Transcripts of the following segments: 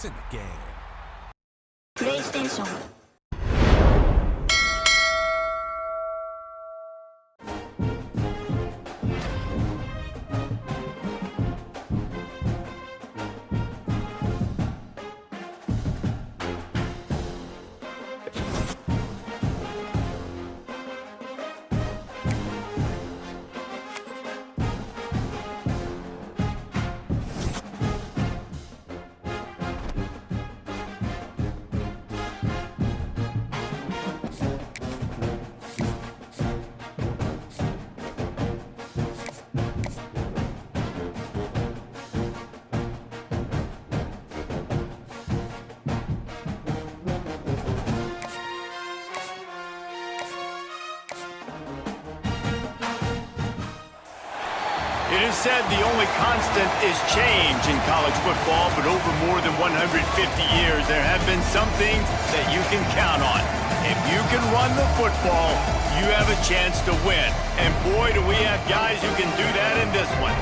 It's in the game. プレイステーション It is said the only constant is change in college football, but over more than 150 years, there have been some things that you can count on. If you can run the football, you have a chance to win. And boy, do we have guys who can do that in this one.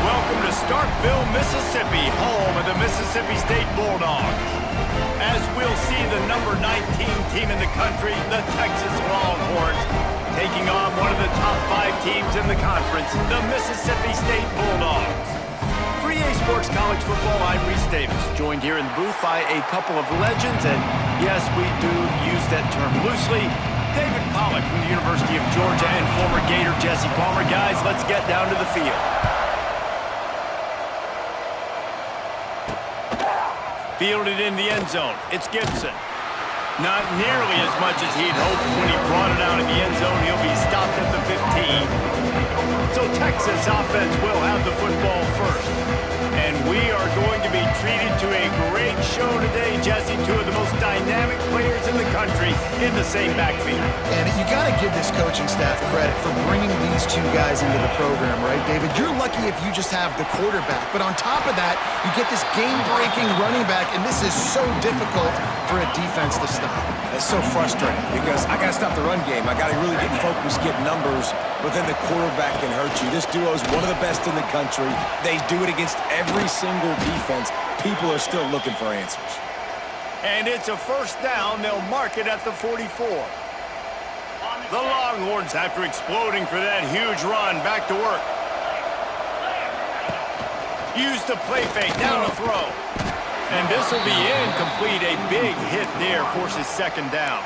Welcome to Starkville, Mississippi, home of the Mississippi State Bulldogs. As we'll see the number 19 team in the country, the Texas Longhorns, taking on one of the top 5 teams in the conference, the Mississippi State Bulldogs. For EA Sports College Football, I'm Reese Davis, joined here in the booth by a couple of legends, and yes, we do use that term loosely. David Pollack from the University of Georgia and former Gator Jesse Palmer. Guys, let's get down to the field. Fielded in the end zone, it's Gibson. Not nearly as much as he'd hoped when he brought it out in the end zone. He'll be stopped at the 15. So Texas offense will have the football first. And we are going to be treated to a great show today, Jesse. Two of the most dynamic players in the country in the same backfield. And you got to give this coaching staff credit for bringing these two guys into the program, right, David? You're lucky if you just have the quarterback. But on top of that, you get this game-breaking running back, and this is so difficult for a defense to stop. It's so frustrating because I got to stop the run game. I got to really get focused, get numbers, but then the quarterback can hurt you. This duo is one of the best in the country. They do it against every single defense. People are still looking for answers. And it's a first down. They'll mark it at the 44. The Longhorns, after exploding for that huge run, back to work. Use the play fake, down to throw. And this will be incomplete. A big hit there forces second down.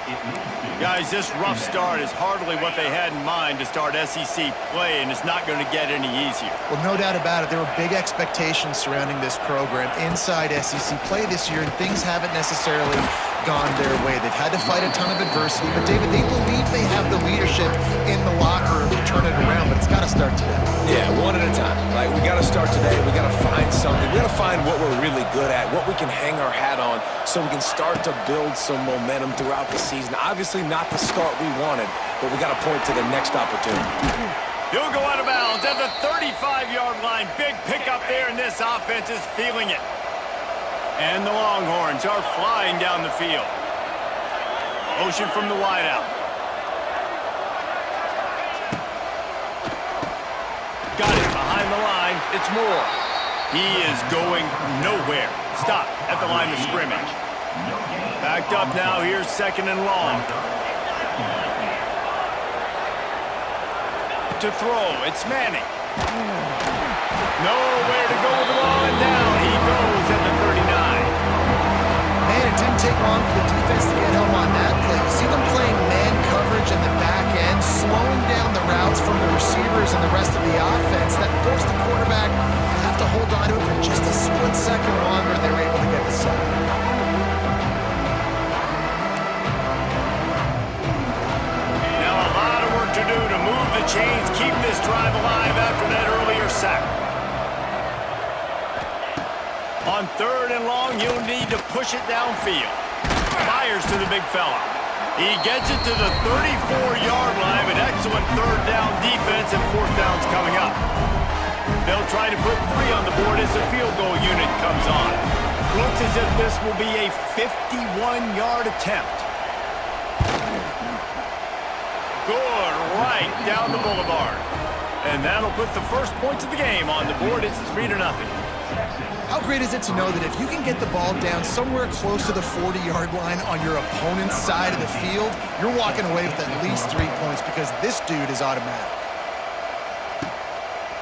Guys, this rough start is hardly what they had in mind to start SEC play, and it's not going to get any easier. Well, no doubt about it. There were big expectations surrounding this program inside SEC play this year, and things haven't necessarily gone their way. They've had to fight a ton of adversity, but David, they believe they have the leadership in the locker room to turn it around, but it's got to start today. Yeah, one at a time. Like, we got to start today. We got to find something. We got to find what we're really good at, what we can hang our hat on, so we can start to build some momentum throughout the season. Obviously, not the start we wanted, but we got to point to the next opportunity. He'll go out of bounds at the 35-yard line. Big pickup there, and this offense is feeling it. And the Longhorns are flying down the field. Motion from the wideout. Got it behind the line. It's Moore. He is going nowhere. Stop at the line of scrimmage. Backed up now. Here's second and long. To throw. It's Manning. Nowhere to go with the ball, and down he goes at the 39. Man, it didn't take long for the defense to get home on that play. You see them playing man coverage in the back end, slowing down the routes from the receivers and the rest of the offense. That forced the quarterback to have to hold on to it for just a split second longer, and they were able to get the sack. Now a lot of work to do to move the chains, keep this drive alive after that earlier sack. On third and long, you'll need to push it downfield. Fires to the big fella. He gets it to the 34-yard line, but excellent third down defense, and fourth down's coming up. They'll try to put 3 on the board as the field goal unit comes on. Looks as if this will be a 51-yard attempt. Good, right down the boulevard. And that'll put the first points of the game on the board. It's 3-0. How great is it to know that if you can get the ball down somewhere close to the 40-yard line on your opponent's side of the field, you're walking away with at least 3 points because this dude is automatic.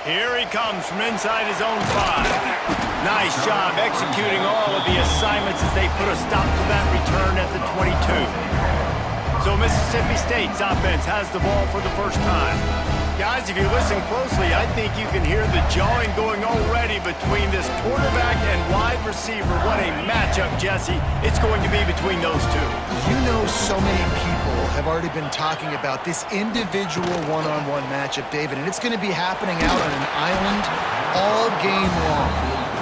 Here he comes from inside his own 5. Nice job executing all of the assignments as they put a stop to that return at the 22. So Mississippi State's offense has the ball for the first time. Guys, if you listen closely, I think you can hear the jawing going already between this quarterback and wide receiver. What a matchup, Jesse. It's going to be between those two. You know, so many people have already been talking about this individual one-on-one matchup, David, and it's going to be happening out on an island all game long.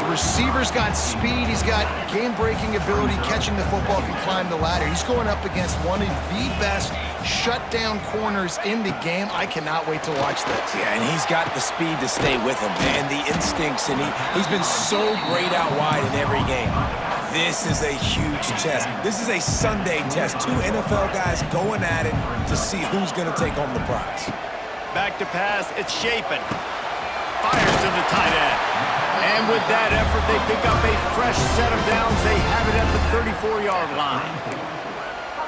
The receiver's got speed, he's got game-breaking ability, catching the football, can climb the ladder. He's going up against one of the best shutdown corners in the game. I cannot wait to watch this. Yeah, and he's got the speed to stay with him, and the instincts, and he's been so great out wide in every game. This is a huge test. This is a Sunday test. 2 NFL guys going at it to see who's going to take home the prize. Back to pass, it's Shapen. Fires to the tight end. And with that effort, they pick up a fresh set of downs. They have it at the 34-yard line.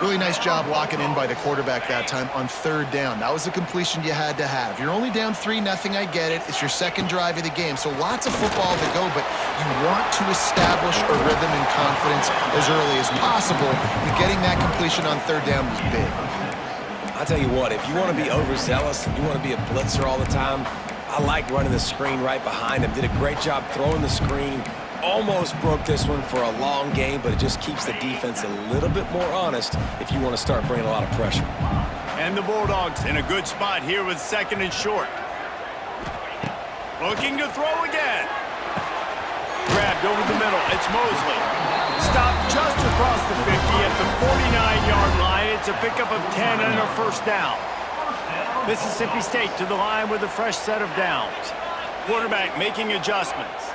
Really nice job locking in by the quarterback that time on 3rd down. That was the completion you had to have. You're only down 3-0, I get it. It's your second drive of the game, so lots of football to go, but you want to establish a rhythm and confidence as early as possible. And getting that completion on 3rd down was big. I'll tell you what, if you want to be overzealous and you want to be a blitzer all the time, I like running the screen right behind him. Did a great job throwing the screen. Almost broke this one for a long game, but it just keeps the defense a little bit more honest if you want to start bringing a lot of pressure. And the Bulldogs in a good spot here with 2nd and short. Looking to throw again. Grabbed over the middle. It's Mosley. Stopped just across the 50 at the 49-yard line. It's a pickup of 10 and a first down. Mississippi State to the line with a fresh set of downs. Quarterback making adjustments.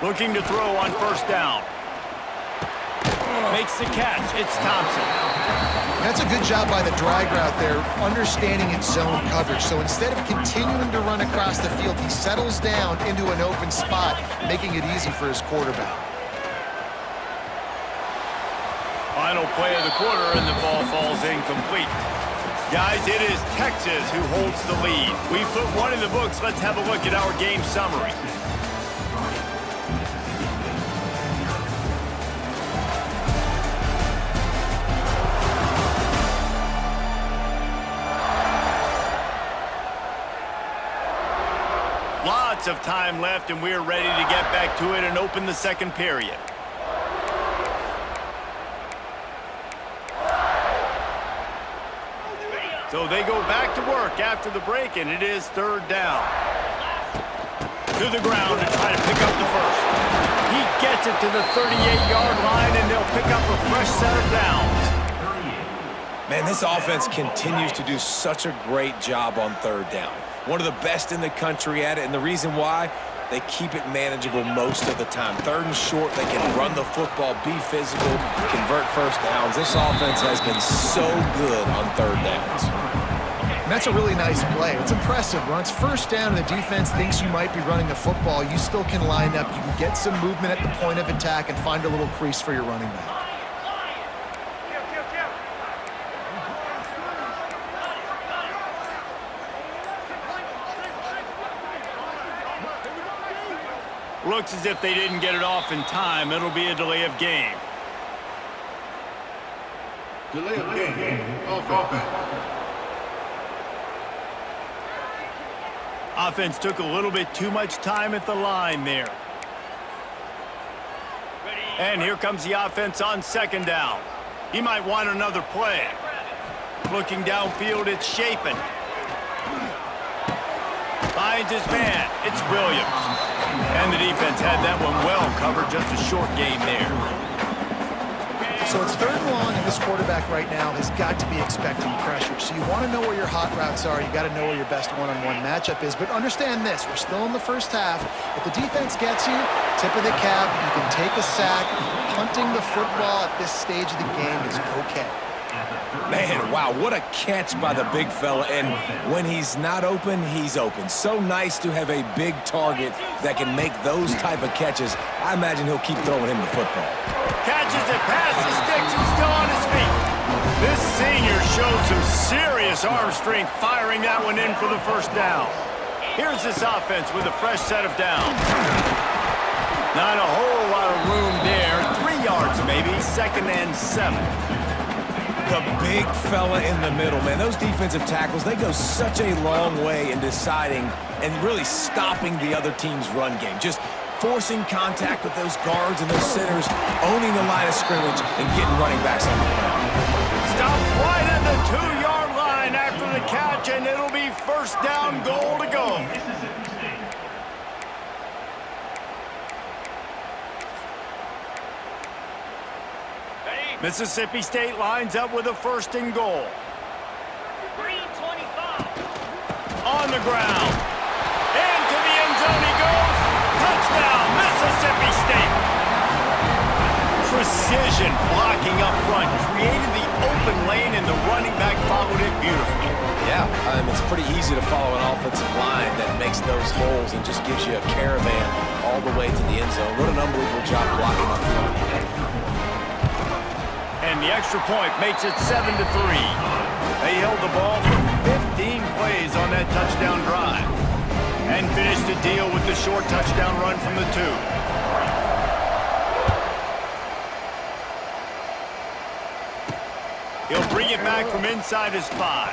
Looking to throw on 1st down. Makes the catch. It's Thompson. That's a good job by the drag route there, understanding its zone coverage. So instead of continuing to run across the field, he settles down into an open spot, making it easy for his quarterback. Final play of the quarter, and the ball falls incomplete. Guys, it is Texas who holds the lead. We put one in the books. Let's have a look at our game summary. Lots of time left, and we're ready to get back to it and open the 2nd period. So they go back to work after the break, and it is 3rd down. To the ground to try to pick up the first. He gets it to the 38-yard line, and they'll pick up a fresh set of downs. Man, this offense continues to do such a great job on 3rd down. One of the best in the country at it, and the reason why, they keep it manageable most of the time. 3rd and short, they can run the football, be physical, convert first downs. This offense has been so good on 3rd downs. And that's a really nice play. It's impressive. When it's 1st down and the defense thinks you might be running the football, you still can line up. You can get some movement at the point of attack and find a little crease for your running back. Looks as if they didn't get it off in time. It'll be a delay of game. Delay of game. Offense. Offense took a little bit too much time at the line there. And here comes the offense on 2nd down. He might want another play. Looking downfield, it's Shapen. Finds his man. It's Williams. And the defense had that one well covered. Just a short game there. So it's 3rd and long, and this quarterback right now has got to be expecting pressure. So you want to know where your hot routes are. You got to know where your best one-on-one matchup is. But understand this, we're still in the first half. If the defense gets you, tip of the cap, you can take a sack. Punting the football at this stage of the game is okay. Man, wow, what a catch by the big fella. And when he's not open, he's open. So nice to have a big target that can make those type of catches. I imagine he'll keep throwing him the football. Catches it past the sticks and still on his feet. This senior showed some serious arm strength firing that one in for the first down. Here's this offense with a fresh set of downs. Not a whole lot of room there. 3 yards maybe, 2nd and 7. The big fella in the middle, man. Those defensive tackles, they go such a long way in deciding and really stopping the other team's run game. Just forcing contact with those guards and those centers, owning the line of scrimmage, and getting running backs on the ground. Stop right at the 2-yard line after the catch, and it'll be first down goal to go. Mississippi State lines up with a 1st and goal. Green 25. On the ground. Into the end zone he goes. Touchdown, Mississippi State. Precision blocking up front created the open lane, and the running back followed it beautifully. Yeah, it's pretty easy to follow an offensive line that makes those holes and just gives you a caravan all the way to the end zone. What an unbelievable job blocking up front. And the extra point makes it 7-3. They held the ball for 15 plays on that touchdown drive and finished the deal with the short touchdown run from the 2. He'll bring it back from inside his 5.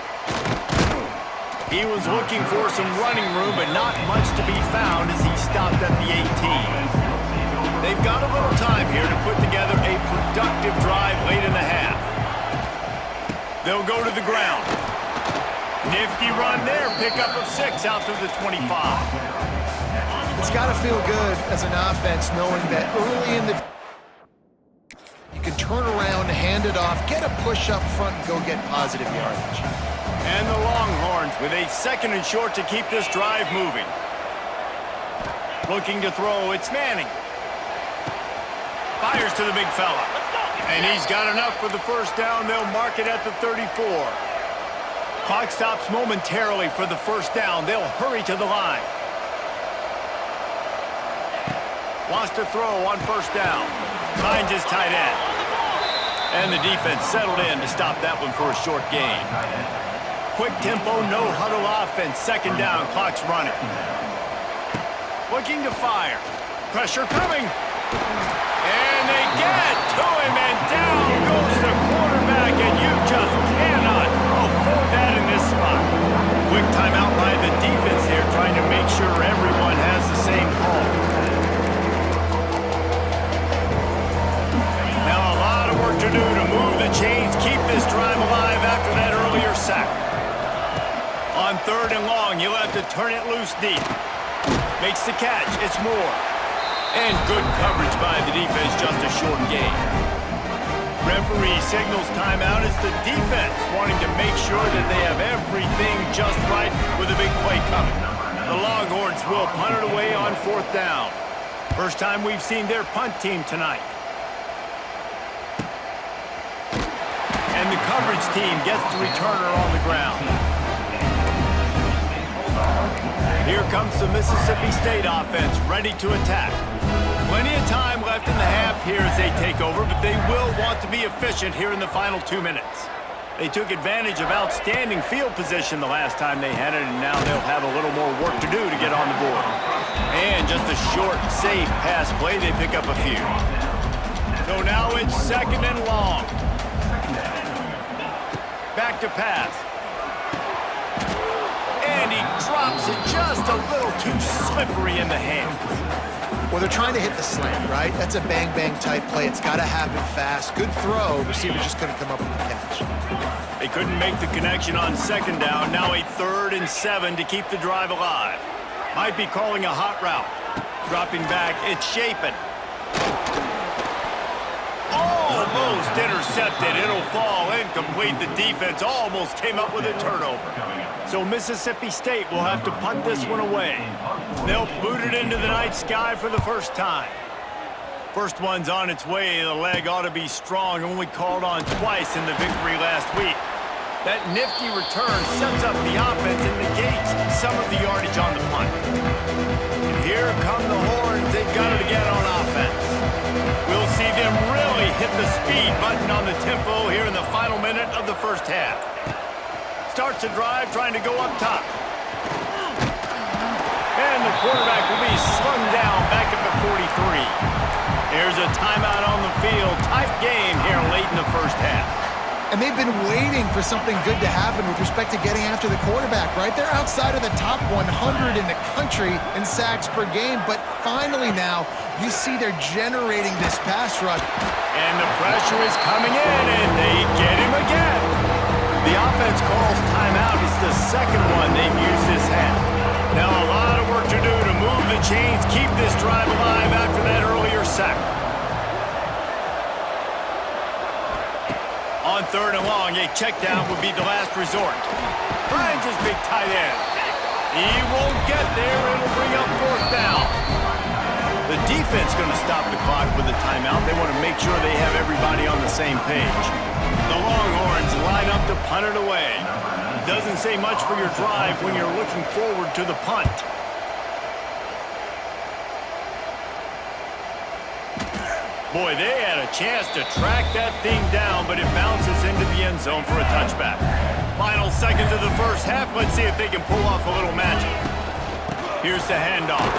He was looking for some running room, but not much to be found as he stopped at the 18. They've got a little time here to put together a productive drive late in the half. They'll go to the ground. Nifty run there, pickup of 6 out to the 25. It's got to feel good as an offense knowing that early in the you can turn around, hand it off, get a push up front, and go get positive yardage. And the Longhorns with a 2nd and short to keep this drive moving. Looking to throw, it's Manning. Fires to the big fella. And he's got enough for the first down. They'll mark it at the 34. Clock stops momentarily for the first down. They'll hurry to the line. Wants to throw on first down. Finds his tight end. And the defense settled in to stop that one for a short gain. Quick tempo, no huddle offense. 2nd down, clock's running. Looking to fire. Pressure coming. And they get to him, and down goes the quarterback, and you just cannot afford that in this spot. Quick timeout by the defense here, trying to make sure everyone has the same call. Now a lot of work to do to move the chains, keep this drive alive after that earlier sack. On 3rd and long, you'll have to turn it loose deep. Makes the catch, it's Moore. And good coverage by the defense, just a short gain. Referee signals timeout. It's the defense wanting to make sure that they have everything just right with a big play coming. The Longhorns will punt it away on 4th down. First time we've seen their punt team tonight. And the coverage team gets the returner on the ground. Here comes the Mississippi State offense, ready to attack. Plenty of time left in the half here as they take over, but they will want to be efficient here in the final 2 minutes. They took advantage of outstanding field position the last time they had it, and now they'll have a little more work to do to get on the board. And just a short, safe pass play, they pick up a few. So now it's 2nd and long. Back to pass. And he drops it just a little too slippery in the hands. Well, they're trying to hit the slant, right? That's a bang-bang type play. It's got to happen fast. Good throw. Receiver just couldn't come up with the catch. They couldn't make the connection on 2nd down. Now a 3rd and 7 to keep the drive alive. Might be calling a hot route. Dropping back, it's Shapen. Almost intercepted. It'll fall incomplete. The defense almost came up with a turnover. So Mississippi State will have to punt this one away. They'll boot it into the night sky for the first time. First one's on its way. The leg ought to be strong, only called on twice in the victory last week. That nifty return sets up the offense and negates some of the yardage on the punt. And here come the horns. They've got it again on offense. We'll see them really hit the speed button on the tempo here in the final minute of the first half. Starts a drive trying to go up top. And the quarterback will be slung down back at the 43. There's a timeout on the field. Tight game here late in the first half. And they've been waiting for something good to happen with respect to getting after the quarterback, right? They're outside of the top 100 in the country in sacks per game, but finally now you see they're generating this pass rush. And the pressure is coming in, and they get him again. The offense calls timeout. It's the second one they've used this half. Now a lot of work to do to move the chains, keep this drive alive after that earlier sack. On third and long, a check down would be the last resort. Finds his big tight end. He won't get there. It'll bring up fourth down. The defense going to stop the clock with a timeout. They want to make sure they have everybody on the same page. The Longhorns line up to punt it away. Doesn't say much for your drive when you're looking forward to the punt. Boy, they had a chance to track that thing down, but it bounces into the end zone for a touchback. Final seconds of the first half. Let's see if they can pull off a little magic. Here's the handoff.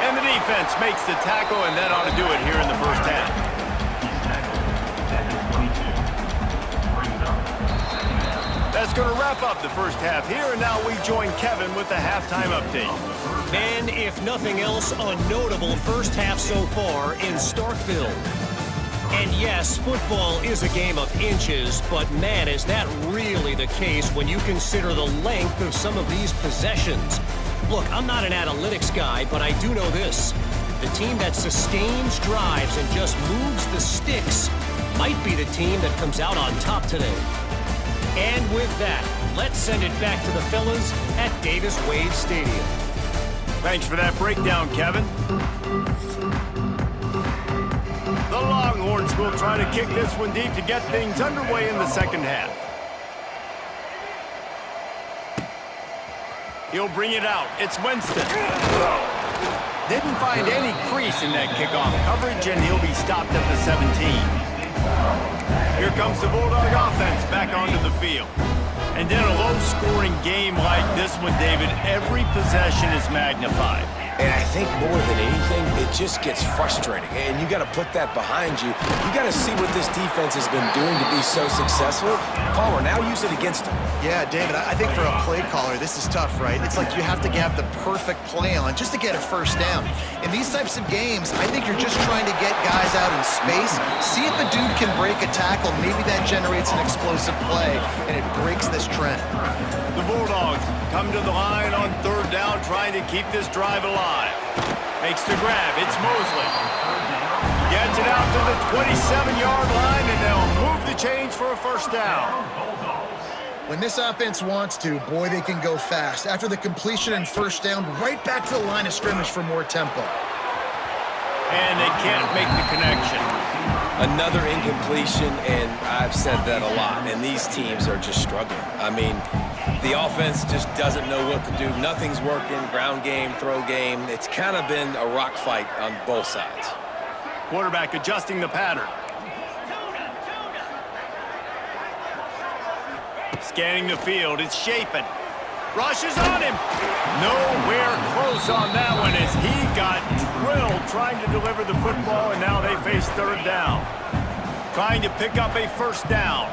And the defense makes the tackle, and that ought to do it here in the first half. That's going to wrap up the first half here, and now we join Kevin with the halftime update. And if nothing else, a notable first half so far in Starkville. And yes, football is a game of inches, but man, is that really the case when you consider the length of some of these possessions. Look, I'm not an analytics guy, but I do know this. The team that sustains drives and just moves the sticks might be the team that comes out on top today. And with that, let's send it back to the fellas at Davis-Wade Stadium. Thanks for that breakdown, Kevin. The Longhorns will try to kick this one deep to get things underway in the second half. He'll bring it out. It's Winston. Didn't find any crease in that kickoff coverage, and he'll be stopped at the 17. Here comes the Bulldog offense back onto the field. And in a low-scoring game like this one, David, every possession is magnified. And I think more than anything, it just gets frustrating. And you got to put that behind you. You got to see what this defense has been doing to be so successful. Palmer, now use it against them. Yeah, David, I think for a play caller, this is tough, right? It's like you have to have the perfect play on just to get a first down. In these types of games, I think you're just trying to get guys out in space, see if a dude can break a tackle. Maybe that generates an explosive play, and it breaks this trend. The Bulldogs come to the line on third down, trying to keep this drive alive. Makes the grab. It's Mosley. Gets it out to the 27-yard line, and they'll move the chains for a first down. When this offense wants to, boy, they can go fast. After the completion and first down, right back to the line of scrimmage for more tempo. And they can't make the connection. Another incompletion, and I've said that a lot, and these teams are just struggling. I mean, the offense just doesn't know what to do. Nothing's working, ground game, throw game. It's kind of been a rock fight on both sides. Quarterback adjusting the pattern. Scanning the field, it's Shapen. Rushes on him. Nowhere close on that one as he got drilled trying to deliver the football, and now they face third down. Trying to pick up a first down.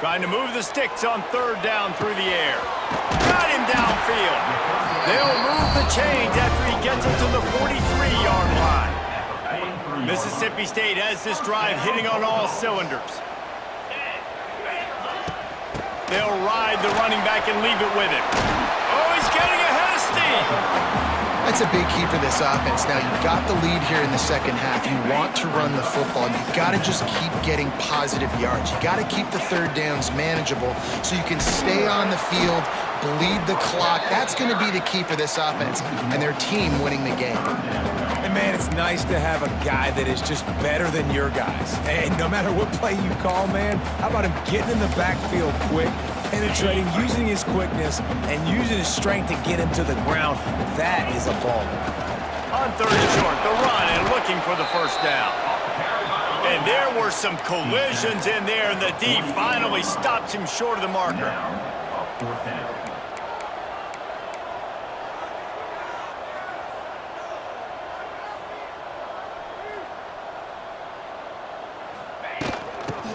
Trying to move the sticks on third down through the air. Got him downfield. They'll move the chains after he gets it to the 43-yard line. Mississippi State has this drive hitting on all cylinders. They'll ride the running back and leave it with him. Oh, he's getting ahead of steam. That's a big key for this offense. Now, you've got the lead here in the second half. You want to run the football. You've got to just keep getting positive yards. You got to keep the third downs manageable so you can stay on the field, bleed the clock. That's going to be the key for this offense and their team winning the game. And, man, it's nice to have a guy that is just better than your guys. And no matter what play you call, man, how about him getting in the backfield quick, penetrating, using his quickness, and using his strength to get him to the ground? That is a ball. On third and short, the run and looking for the first down. And there were some collisions in there, and the D finally stops him short of the marker.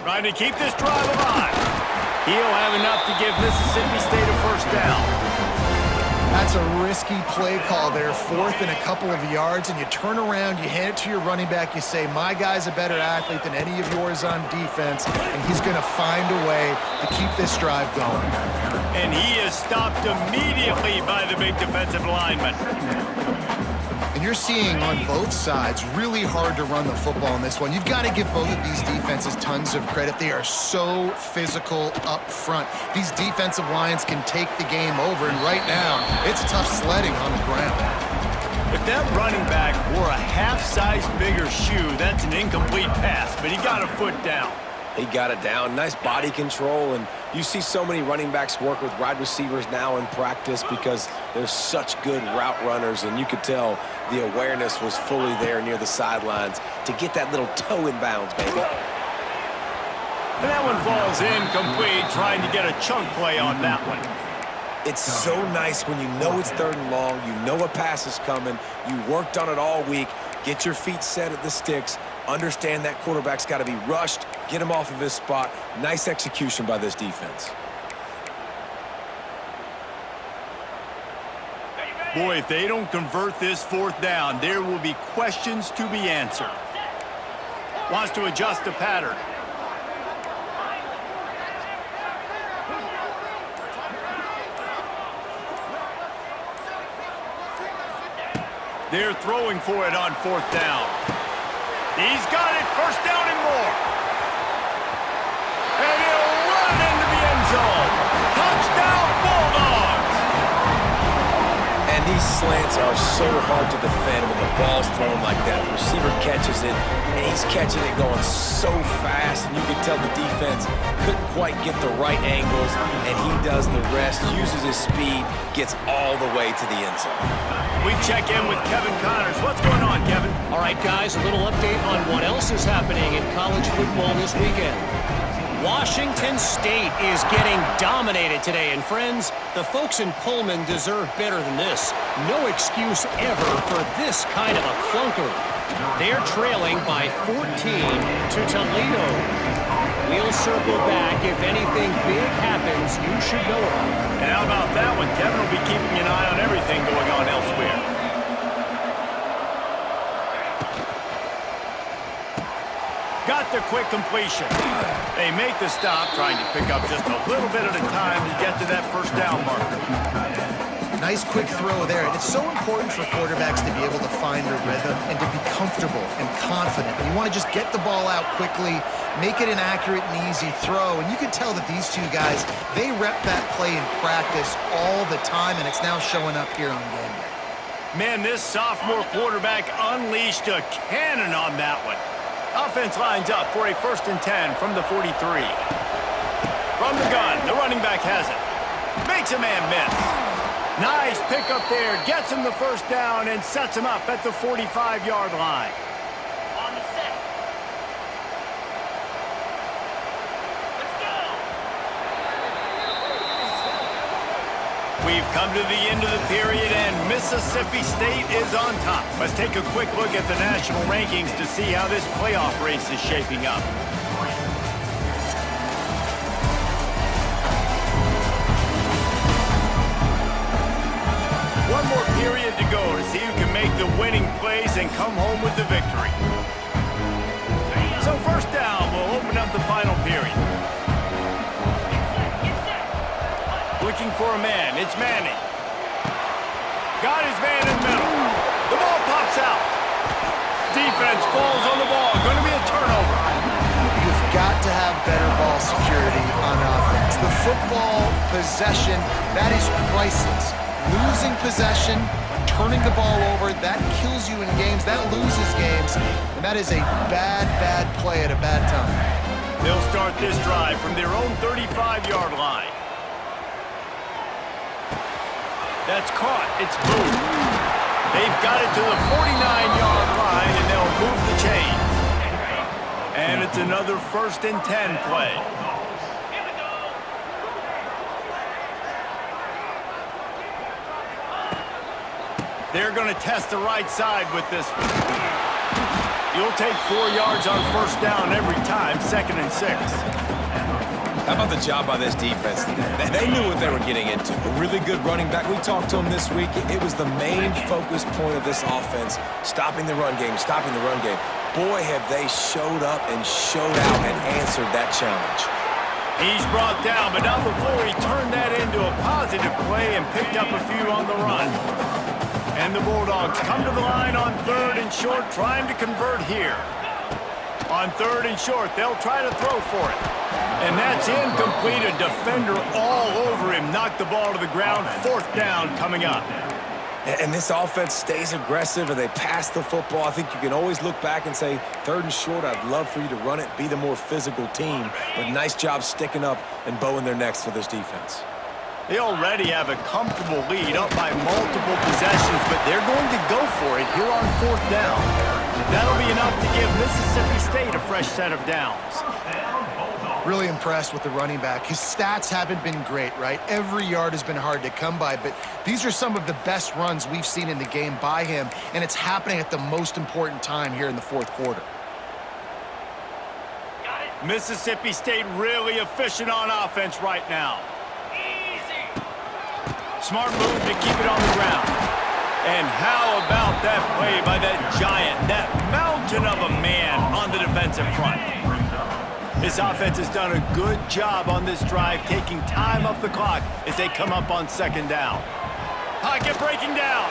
Trying to keep this drive alive. He'll have enough to give Mississippi State a first down. That's a risky play call there, 4th and a couple of yards, and you turn around, you hand it to your running back, you say, my guy's a better athlete than any of yours on defense, and he's going to find a way to keep this drive going. And he is stopped immediately by the big defensive lineman. And you're seeing on both sides really hard to run the football in this one. You've got to give both of these defenses tons of credit. They are so physical up front. These defensive lines can take the game over, and right now, it's tough sledding on the ground. If that running back wore a half-size bigger shoe, that's an incomplete pass, but he got a foot down. He got it down. Nice body control, and you see so many running backs work with wide receivers now in practice because they're such good route runners, and you could tell the awareness was fully there near the sidelines to get that little toe in bounds, baby. And that one falls incomplete, trying to get a chunk play on that one. It's so nice when you know it's 3rd and long, you know a pass is coming, you worked on it all week, get your feet set at the sticks, understand that quarterback's got to be rushed, get him off of his spot. Nice execution by this defense. Boy, if they don't convert this 4th down, there will be questions to be answered. Wants to adjust the pattern. They're throwing for it on 4th down. He's got it, 1st down and more. And he'll run into the end zone. Touchdown, Bulldogs! And these slants are so hard to defend when the ball's thrown like that. The receiver catches it, and he's catching it going so fast, and you can tell the defense couldn't quite get the right angles, and he does the rest, uses his speed, gets all the way to the end zone. We check in with Kevin Connors. What's going on, Kevin? All right, guys, a little update on what else is happening in college football this weekend. Washington State is getting dominated today, and friends, the folks in Pullman deserve better than this. No excuse ever for this kind of a clunker. They're trailing by 14 to Toledo. We'll circle back. If anything big happens, you should know about it. And how about that one? Kevin will be keeping an eye on everything going on elsewhere. Got the quick completion. They make the stop, trying to pick up just a little bit at a time to get to that 1st down marker. Nice quick throw there. And it's so important for quarterbacks to be able to find a rhythm and to be comfortable and confident. And you want to just get the ball out quickly, make it an accurate and easy throw. And you can tell that these two guys, they rep that play in practice all the time, and it's now showing up here on game day. Man, this sophomore quarterback unleashed a cannon on that one. Offense lines up for a 1st and 10 from the 43. From the gun, the running back has it. Makes a man miss. Nice pickup there, gets him the 1st down and sets him up at the 45-yard line. On the set. Let's go. We've come to the end of the period, and Mississippi State is on top. Let's take a quick look at the national rankings to see how this playoff race is shaping up. One more period to go to see who can make the winning plays and come home with the victory. So 1st down will open up the final period. Looking for a man. It's Manning. Got his man in the middle. The ball pops out. Defense falls on the ball. Going to be a turnover. You've got to have better ball security on offense. The football possession, that is priceless. Losing possession, turning the ball over, that kills you in games, that loses games, and that is a bad, bad play at a bad time. They'll start this drive from their own 35-yard line. That's caught. It's moved. They've got it to the 49-yard line, and they'll move the chains. And it's another 1st and 10 play. They're going to test the right side with this one. You'll take 4 yards on 1st down every time, 2nd and 6. How about the job by this defense? They knew what they were getting into. A really good running back. We talked to him this week. It was the main focus point of this offense, stopping the run game, stopping the run game. Boy, have they showed up and showed out and answered that challenge. He's brought down, but not before he turned that into a positive play and picked up a few on the run. And the Bulldogs come to the line on 3rd and short, trying to convert here. On 3rd and short, they'll try to throw for it. And that's incomplete. A defender all over him. Knocked the ball to the ground. 4th down coming up. And this offense stays aggressive and they pass the football. I think you can always look back and say, 3rd and short, I'd love for you to run it, be the more physical team. But nice job sticking up and bowing their necks for this defense. They already have a comfortable lead up by multiple possessions, but they're going to go for it here on 4th down. That'll be enough to give Mississippi State a fresh set of downs. Really impressed with the running back. His stats haven't been great, right? Every yard has been hard to come by, but these are some of the best runs we've seen in the game by him, and it's happening at the most important time here in the 4th quarter. Mississippi State really efficient on offense right now. Smart move to keep it on the ground. And how about that play by that giant, that mountain of a man on the defensive front? This offense has done a good job on this drive, taking time off the clock as they come up on 2nd down. Pocket breaking down.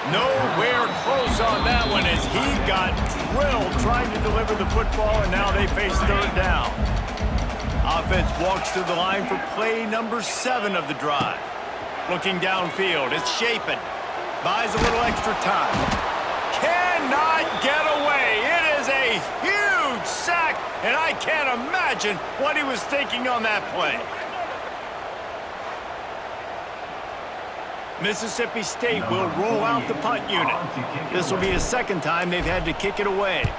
Nowhere close on that one as he got drilled trying to deliver the football, and now they face 3rd down. Offense walks to the line for play number 7 of the drive. Looking downfield, it's shaping. Buys a little extra time. Cannot get away. It is a huge sack, and I can't imagine what he was thinking on that play. Mississippi State will roll out the punt unit. This will be the 2nd time they've had to kick it away.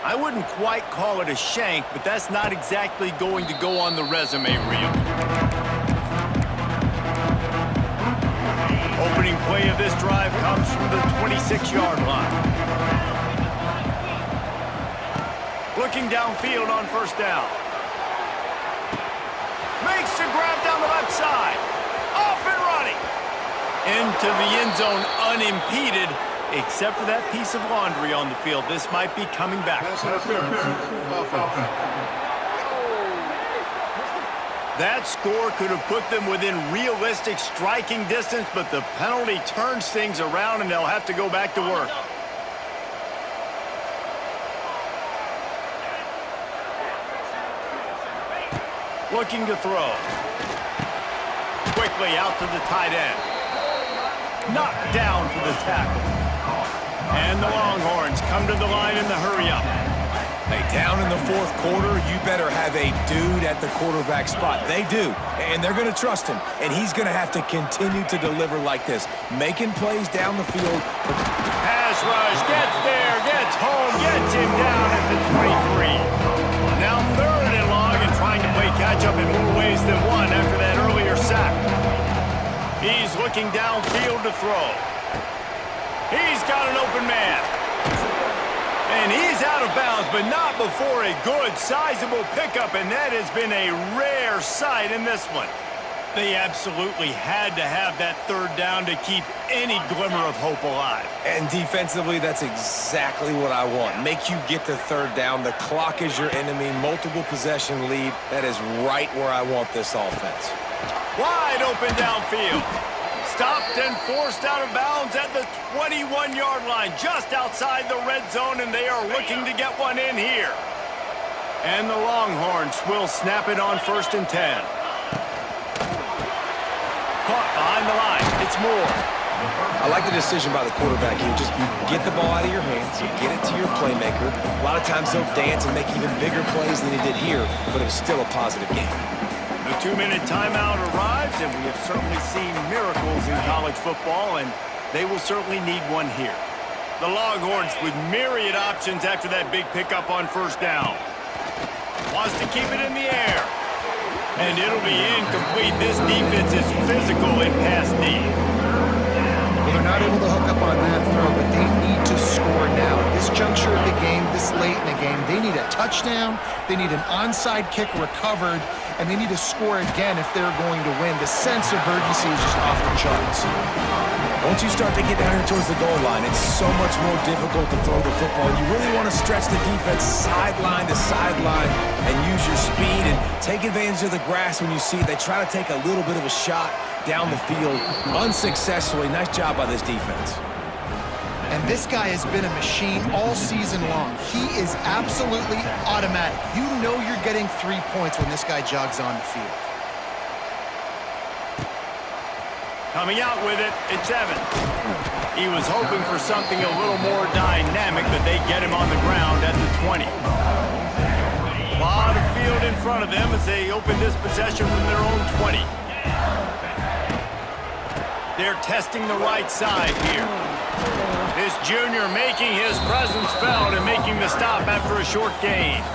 I wouldn't quite call it a shank, but that's not exactly going to go on the resume reel. Opening play of this drive comes from the 26-yard line. Looking downfield on 1st down. Makes the grab down the left side. Off and running. Into the end zone unimpeded, except for that piece of laundry on the field. This might be coming back. That score could have put them within realistic striking distance, but the penalty turns things around and they'll have to go back to work. Looking to throw. Quickly out to the tight end. Knocked down for the tackle. And the Longhorns come to the line in the hurry-up. Hey, down in the 4th quarter, you better have a dude at the quarterback spot. They do, and they're going to trust him, and he's going to have to continue to deliver like this, making plays down the field. Pass rush, gets there, gets home, gets him down at the 23. Now 3rd and long and trying to play catch-up in more ways than one after that earlier sack. He's looking downfield to throw. He's got an open man. And he's out of bounds, but not before a good, sizable pickup, and that has been a rare sight in this one. They absolutely had to have that 3rd down to keep any glimmer of hope alive. And defensively, that's exactly what I want. Make you get the 3rd down. The clock is your enemy. Multiple possession lead. That is right where I want this offense. Wide open downfield. Stopped and forced out of bounds at the 21-yard line, just outside the red zone, and they are looking to get one in here. And the Longhorns will snap it on 1st and 10. Caught behind the line. It's Moore. I like the decision by the quarterback here. Just get the ball out of your hands, get it to your playmaker. A lot of times they'll dance and make even bigger plays than he did here, but it was still a positive game. The 2-minute timeout arrives, and we have certainly seen miracles in college football, and they will certainly need one here. The Longhorns with myriad options after that big pickup on 1st down. Wants to keep it in the air. And it'll be incomplete. This defense is physical in pass D. Well, they're not able to hook up on that throw, but they need to score now. At this juncture of the game, this late in the game, they need a touchdown, they need an onside kick recovered, and they need to score again if they're going to win. The sense of urgency is just off the charts. Once you start to get down here towards the goal line, it's so much more difficult to throw the football. You really want to stretch the defense sideline to sideline and use your speed and take advantage of the grass when you see it. They try to take a little bit of a shot down the field unsuccessfully. Nice job by this defense. And this guy has been a machine all season long. He is absolutely automatic. You know you're getting 3 points when this guy jogs on the field. Coming out with it, it's Evans. He was hoping for something a little more dynamic, but they get him on the ground at the 20. A lot of field in front of them as they open this possession from their own 20. They're testing the right side here. This junior making his presence felt and making the stop after a short gain.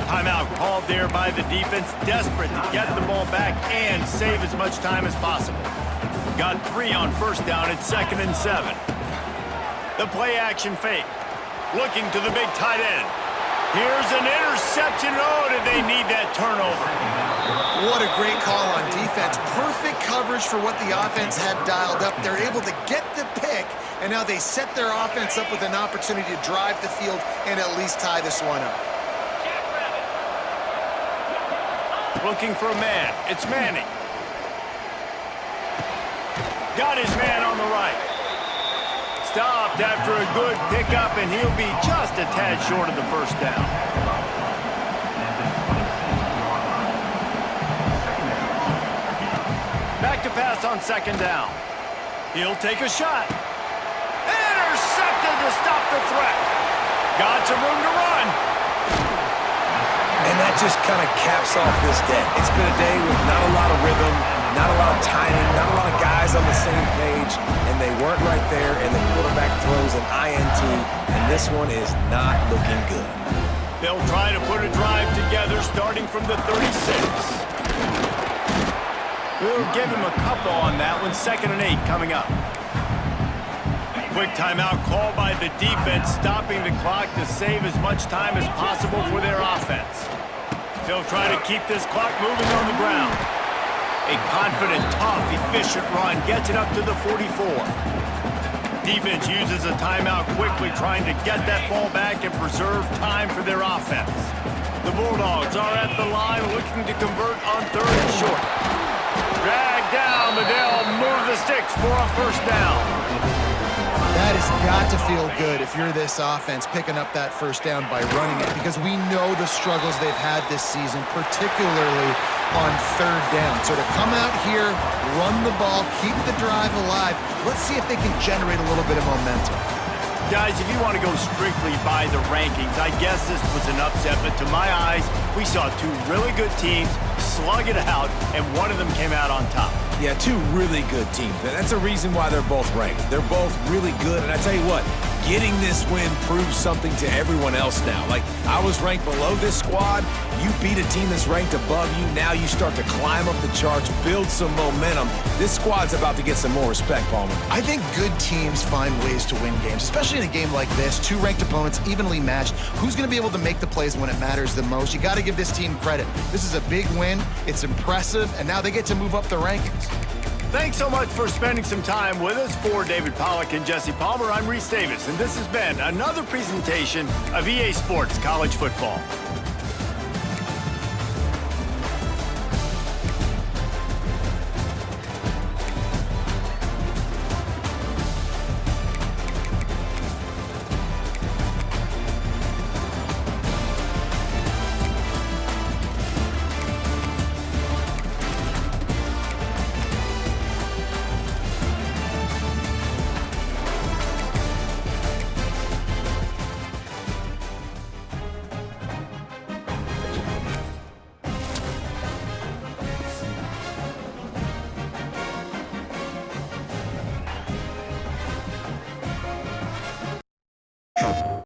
Timeout called there by the defense, desperate to get the ball back and save as much time as possible. Got 3 on 1st down at 2nd and 7. The play action fake. Looking to the big tight end. Here's an interception. Oh, did they need that turnover? What a great call on defense. Perfect coverage for what the offense had dialed up. They're able to get the pick, and now they set their offense up with an opportunity to drive the field and at least tie this one up. Looking for a man. It's Manning. Got his man on the right. Stopped after a good pickup, and he'll be just a tad short of the 1st down. Back to pass on 2nd down. He'll take a shot. Intercepted to stop the threat. Got some room to run. And that just kind of caps off this day. It's been a day with not a lot of rhythm, not a lot of timing, not a lot of guys on the same page, and they weren't right there, and the quarterback throws an INT, and this one is not looking good. They'll try to put a drive together starting from the 36. We'll give him a couple on that one. 2nd and 8 coming up. Quick timeout call by the defense, stopping the clock to save as much time as possible for their offense. They'll try to keep this clock moving on the ground. A confident, tough, efficient run gets it up to the 44. Defense uses a timeout quickly, trying to get that ball back and preserve time for their offense. The Bulldogs are at the line looking to convert on 3rd and short. Dragged down, but they'll move the sticks for a 1st down. That has got to feel good if you're this offense picking up that 1st down by running it, because we know the struggles they've had this season, particularly on 3rd down. So to come out here, run the ball, keep the drive alive, let's see if they can generate a little bit of momentum. Guys, if you want to go strictly by the rankings, I guess this was an upset, but to my eyes, we saw 2 really good teams slug it out, and one of them came out on top. Yeah, 2 really good teams. That's a reason why they're both ranked. They're both really good, and I tell you what, getting this win proves something to everyone else now. Like, I was ranked below this squad. You beat a team that's ranked above you. Now you start to climb up the charts, build some momentum. This squad's about to get some more respect, Palmer. I think good teams find ways to win games, especially in a game like this. 2 ranked opponents, evenly matched. Who's going to be able to make the plays when it matters the most? You got to give this team credit. This is a big win. It's impressive, and now they get to move up the rankings. Thanks so much for spending some time with us. For David Pollack and Jesse Palmer, I'm Reese Davis, and this has been another presentation of EA Sports College Football.